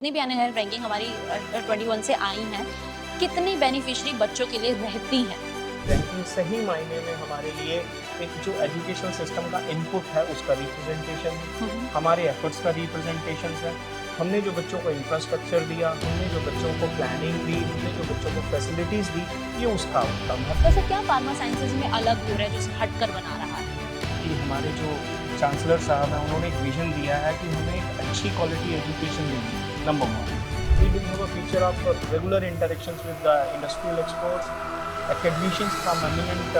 जितनी भी आने वाली रैंकिंग हमारी 21 से आई हैं, कितनी बेनिफिशियरी बच्चों के लिए रहती हैं? रैंकिंग सही मायने में हमारे लिए एक जो एजुकेशन सिस्टम का इनपुट है उसका रिप्रेजेंटेशन है, हमारे एफर्ट्स का रिप्रेजेंटेशन है। हमने जो बच्चों को इंफ्रास्ट्रक्चर दिया, हमने जो बच्चों को प्लानिंग दी, हमने जो बच्चों को फैसिलिटीज़ दी, ये उसका आउटकम है। वैसे क्या फार्मा साइंसेज में अलग हो रहा है जो इसे हटकर बना रहा है? कि हमारे जो चांसलर साहब हैं उन्होंने एक विज़न दिया है कि हमें एक अच्छी क्वालिटी एजुकेशन देनी है, number 1। We do have a feature of regular interactions with the industrial experts, academicians from eminent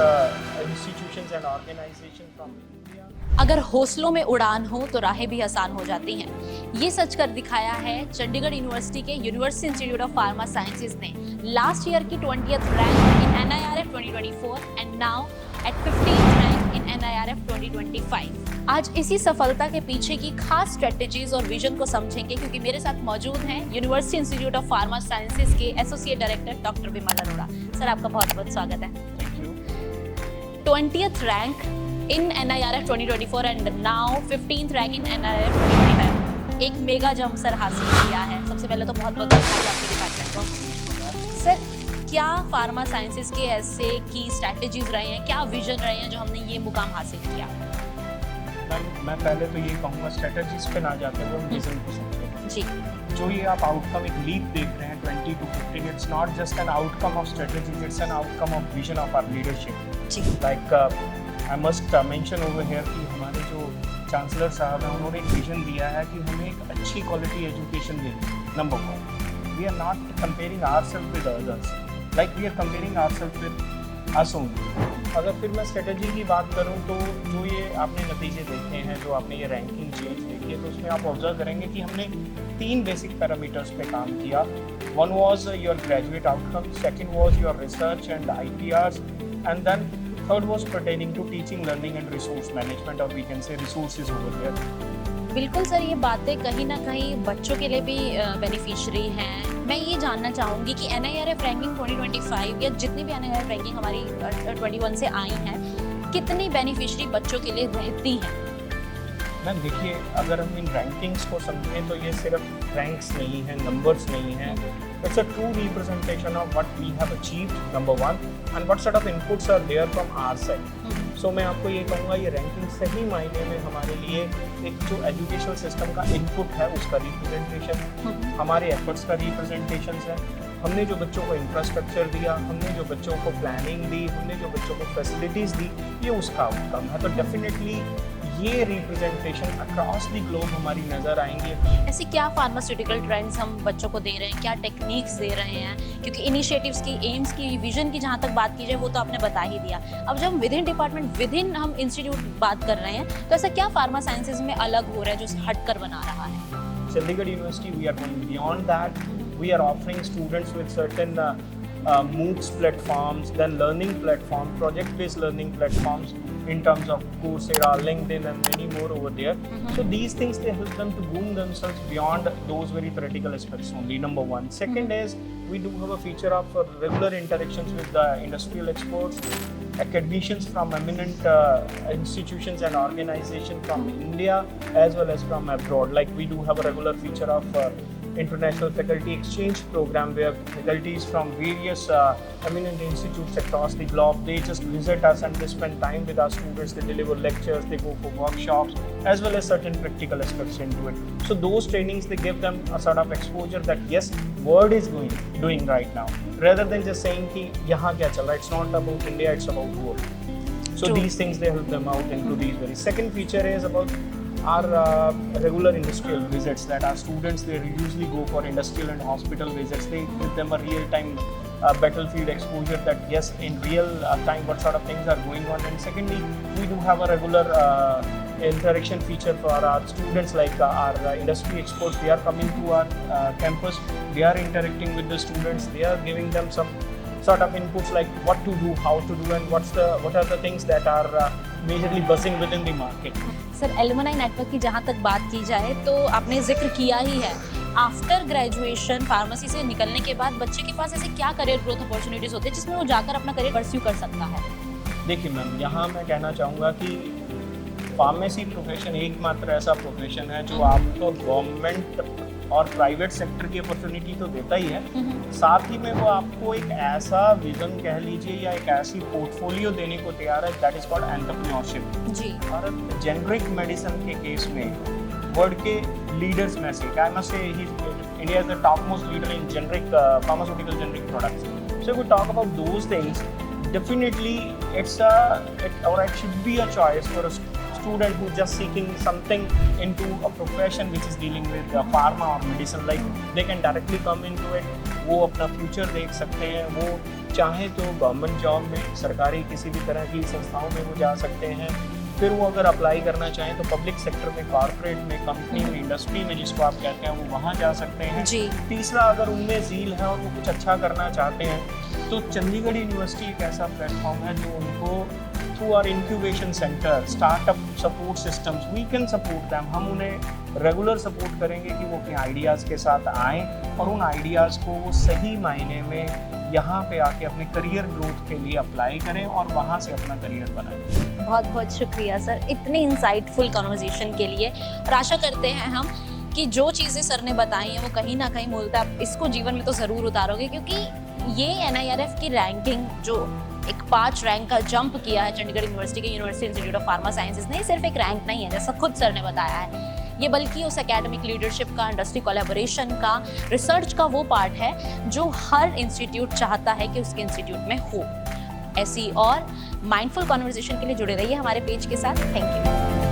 institutions and organizations from India. अगर हौसलों में उड़ान हो तो राहें भी आसान हो जाती हैं। ये सच कर दिखाया है चंडीगढ़ यूनिवर्सिटी के university institute of pharma sciences ने लास्ट ईयर की 20th rank in NIRF 2024 and now at 15th rank in NIRF 2025। आज इसी सफलता के पीछे की खास स्ट्रेटेजीज और विजन को समझेंगे, क्योंकि मेरे साथ मौजूद हैं university institute of pharma sciences के एसोसिएट डायरेक्टर डॉक्टर विमल अरोड़ा। सर, आपका बहुत बहुत स्वागत है। 20th rank in NIRF 2024 and now 15th rank in NIRF 2025, एक मेगा जंप सर हासिल किया है। सबसे पहले तो बहुत बहुत बधाई आपके डिपार्टमेंट को। सर, क्या फार्मा साइंसेज के ऐसे की स्ट्रैटेजीज रहे हैं, क्या विजन रहे हैं जो हमने ये मुकाम हासिल किया? मैं पहले तो ये कहूँगा स्ट्रेटजीज पे ना जाते हुए हम विजन को समझें। जी, जो ये आप आउटकम एक लीप देख रहे हैं 20 to 15, it's not just an outcome of strategies, it's an outcome of vision of our leadership. जी, like I must mention over here कि हमारे जो चांसलर साहब हैं उन्होंने एक विजन दिया है कि हमें एक अच्छी क्वालिटी एजुकेशन देनी है, number 1। We are not comparing ourself with others, like we are comparing ourself with us only. अगर फिर मैं स्ट्रेटजी की बात करूं तो जो ये आपने नतीजे देखे हैं, जो आपने ये रैंकिंग चेंज देखी है, तो उसमें आप ऑब्जर्व करेंगे कि हमने 3 बेसिक पैरामीटर्स पे काम किया। One was your graduate outcome, second was your research and IPRs, and then third was pertaining to teaching, learning and resource management, or we can say resources over there. बिल्कुल sir, ये बातें कहीं ना कहीं बच्चों के लिए भी बेनिफिशियरी हैं। मैं ये जानना चाहूँगी कि NIRF रैंकिंग 2025 या जितनी भी NIRF रैंकिंग हमारी 21 से आई हैं, कितनी बेनिफिशियरी बच्चों के लिए रहती हैं? मैम देखिए, अगर हम इन रैंकिंग्स को समझें तो ये सिर्फ रैंक्स नहीं हैं, नंबर्स नहीं हैं। It's a true representation of what we have achieved, number 1, and what sort of inputs are there from our side. So मैं आपको ये कहूँगा, ये रैंकिंग सही मायने में हमारे लिए एक जो एजुकेशन सिस्टम का इनपुट है उसका रिप्रेजेंटेशन है, हमारे एफर्ट्स का रिप्रेजेंटेशन है। हमने जो बच्चों को इंफ्रास्ट्रक्चर दिया, हमने जो बच्चों को प्लानिंग दी, हमने जो बच्चों को फैसिलिटीज़ दी, ये उसका आउटकम है। तो डेफिनेटली ये रिप्रेजेंटेशन अक्रॉस द ग्लोब हमारी नज़र आएंगे। ऐसे क्या फार्मास्यूटिकल ट्रेंड्स हम बच्चों को दे रहे हैं, क्या टेक्निक्स दे रहे हैं? क्योंकि इनिशिएटिव्स की, एम्स की, विजन की जहाँ तक बात की जाए वो तो आपने बता ही दिया। अब जब हम with in department, with in हम इंस्टीट्यूट बात कर रहे हैं, तो ऐसा क्या फार्मा साइंसेज में अलग हो रहा है जो हटकर बना रहा है? Chandigarh University, we are going beyond that. We are offering students with certain MOOCs platforms, then learning platform, project-based learning platforms in terms of Coursera, LinkedIn, and many more over there. So these things, they help them to groom themselves beyond those very theoretical aspects only, number 1. Second is, we do have a feature of regular interactions with the industrial experts, academicians from eminent institutions and organizations from India as well as from abroad. Like we do have a regular feature of international faculty exchange program where faculties from various eminent institutes across the globe, they just visit us and they spend time with our students. They deliver lectures, they go for workshops, as well as certain practical aspects into it. So those trainings, they give them a sort of exposure that yes, world is doing right now, rather than just saying कि यहाँ क्या चल रहा है. It's not about India, it's about world. So True. These things, they help them out into these very. Second feature is about our regular industrial visits that our students, they usually go for industrial and hospital visits. They give them a real-time battlefield exposure that yes, in real time what sort of things are going on. And secondly, we do have a regular interaction feature for our students, like our industry experts. They are coming to our campus, they are interacting with the students, they are giving them some sort of inputs like what to do, how to do, and what are the things that are majorly buzzing within the market. Sir, alumni network की जहाँ तक बात की जाए तो आपने जिक्र किया ही है, आफ्टर ग्रेजुएशन फार्मेसी से निकलने के बाद बच्चे के पास ऐसे क्या करियर ग्रोथ अपॉर्चुनिटीज होते हैं जिसमें वो जाकर अपना करियर परस्यू कर सकता है? देखिए मैम, यहाँ मैं कहना चाहूँगा कि फार्मेसी प्रोफेशन एकमात्र ऐसा प्रोफेशन है जो आपको गवर्नमेंट और प्राइवेट सेक्टर की अपॉर्चुनिटी तो देता ही है, साथ ही में वो आपको एक ऐसा विजन कह लीजिए या एक ऐसी पोर्टफोलियो देने को तैयार है, दैट इज कॉल्ड एंटरप्रेन्योरशिप जी। और जेनरिक मेडिसिन के केस में वर्ल्ड के लीडर्स में से I must say India is the top most leader in generic pharmaceutical generic products. So we talk about those things, definitely it should be a choice for a student who's just seeking something into a profession which is dealing with pharma or medicine, like they can directly come into it, वो अपना future देख सकते हैं, वो चाहे तो government job में, सरकारी किसी भी तरह की संस्थाओं में वो जा सकते हैं, फिर वो अगर अप्लाई करना चाहें तो पब्लिक सेक्टर में, कॉर्पोरेट में, कंपनी में, इंडस्ट्री में जिसको आप कहते हैं वो वहाँ जा सकते हैं जी। तीसरा, अगर उनमें ज़ील है और वो कुछ अच्छा करना चाहते हैं तो चंडीगढ़ यूनिवर्सिटी एक ऐसा प्लेटफॉर्म है जो उनको through our incubation centre, startup support systems, we can support them, हम उन्हें रेगुलर सपोर्ट करेंगे कि वो अपने आइडियाज़ के साथ आएँ और उन आइडियाज़ को वो सही मायने में यहाँ पे आके अपने करियर ग्रोथ के लिए अप्लाई करें और वहाँ से अपना करियर बनाएं। बहुत बहुत शुक्रिया सर इतने इंसाइटफुल कन्वर्सेशन के लिए, और आशा करते हैं हम कि जो चीज़ें सर ने बताई हैं वो कहीं ना कहीं मूलतः आप इसको जीवन में तो ज़रूर उतारोगे, क्योंकि ये NIRF की रैंकिंग जो एक 5 रैंक का जंप किया है चंडीगढ़ यूनिवर्सिटी के university institute of pharma sciences ने, सिर्फ एक रैंक नहीं है जैसा खुद सर ने बताया है, ये बल्कि उस एकेडमिक लीडरशिप का, इंडस्ट्री कोलैबोरेशन का, रिसर्च का वो पार्ट है जो हर इंस्टीट्यूट चाहता है कि उसके इंस्टीट्यूट में हो। ऐसी और माइंडफुल कॉन्वर्सेशन के लिए जुड़े रहिए हमारे पेज के साथ। Thank you.